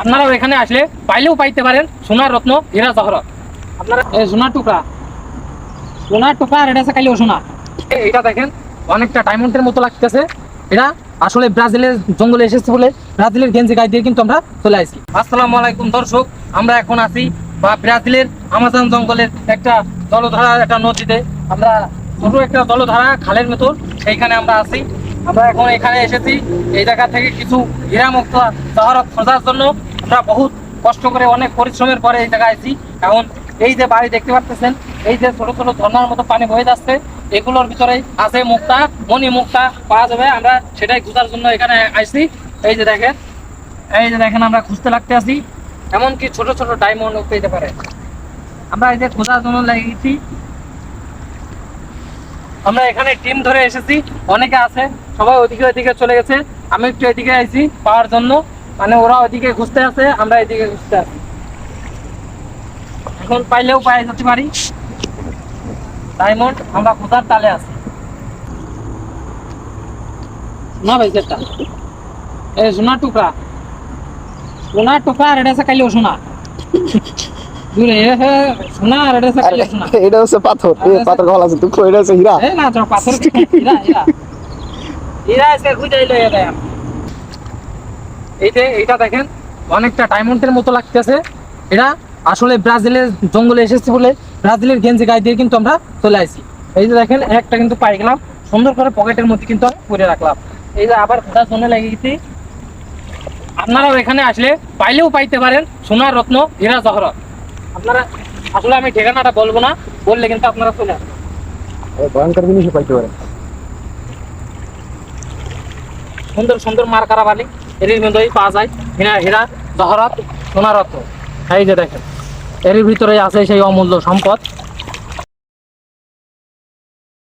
আপনারাও এখানে আসলে পাইলেও পাইতে পারেন সোনার রত্ন হীরা জহরত। আপনারা সোনার টুকরা আর এটা কাইলেও সোনা। এটা দেখেন অনেকটা ডায়মন্ডের মতো লাগতেছে। এটা আসলে ব্রাজিলের জঙ্গলে এসেছে বলে ব্রাজিলের গেঞ্জি গায়ে দিয়ে কিন্তু আমরা চলে আসি। আসসালামু আলাইকুম দর্শক, আমরা এখন আছি ব্রাজিলের আমাজন জঙ্গলের একটা জলধারা, একটা নদীতে। আমরা ছোট একটা জলধারা খালের মতো সেইখানে আমরা আছি। আমরা এখন এখানে এসেছি এই জায়গা থেকে কিছু হীরা মুক্ত জহরত খোঁজার জন্য। আমরা বহুত কষ্ট করে অনেক পরিশ্রমের পরে এই জায়গায় আছি। এখন এই যে বাড়ি দেখতে পাচ্ছেন, এই যে ছোট ছোট ঝর্ণার মতো পানি বয়ে যাচ্ছে, এগুলোর ভিতরে আছে মুক্তা, মণি মুক্তা পাওয়া যাবে। আমরা সেটাই খোঁজার জন্য এখানে আসছি। এই যে দেখেন আমরা খুঁজতে লাগতে আছি। এমনকি ছোট ছোট ডায়মন্ড পেতে পারে। আমরা এই যে খোঁজার জন্য লাগিয়েছি। আমরা এখানে টিম ধরে এসেছি, অনেকে আছে, সবাই ওইদিকে চলে গেছে। আমি একটু এদিকে আইছি পাওয়ার জন্য, মানে ওরা ওইদিকে খুঁজতে আছে, আমরা এদিকে খুঁজতে আছি। এখন পাইলেও পাই যেতে পারি ডায়মন্ড। আমরা খোঁজার তালে আছি না ভাই। যেটা এই সোনার টুকরা আর এটা কাইলেও সোনা। সোনা আর এটা কাইলেও সোনা। এটা হচ্ছে পাথর, পাথর কল আছে তুই এটা হচ্ছে হীরা। এই না পাথর, হীরা এসে খুঁজাইলো। এইটা দেখেন অনেকটা ডায়মন্ডের মতো লাগতেছে। এটা আসলে ব্রাজিলের জঙ্গলে এসেছে বলে ব্রাজিলের গেঞ্জি গায়ে দিয়ে কিন্তু আমরা চলে আসি। এই যে দেখেন একটা কিন্তু পাই গেলাম, সুন্দর করে পকেটের মধ্যে কিন্তু করে রাখলাম। এই যে আবার খোঁজার জন্য লেগে গেছি। আপনারাও এখানে আসলে পাইলেও পাইতে পারেন সোনার রত্ন হীরা জহরত। আপনারা আসলে আমি ঠিকানাটা বলবো না, বললে কিন্তু আপনারা চলে আসবেন। ভয়ঙ্কর জিনিস পাইতে পারে। সুন্দর সুন্দর মার্কারা বালি এর মধ্যেই পাওয়া যায় হীরা জহরত সোনার রত্ন। এই যে দেখেন এর ভিতরে আছে সেই অমূল্য সম্পদ।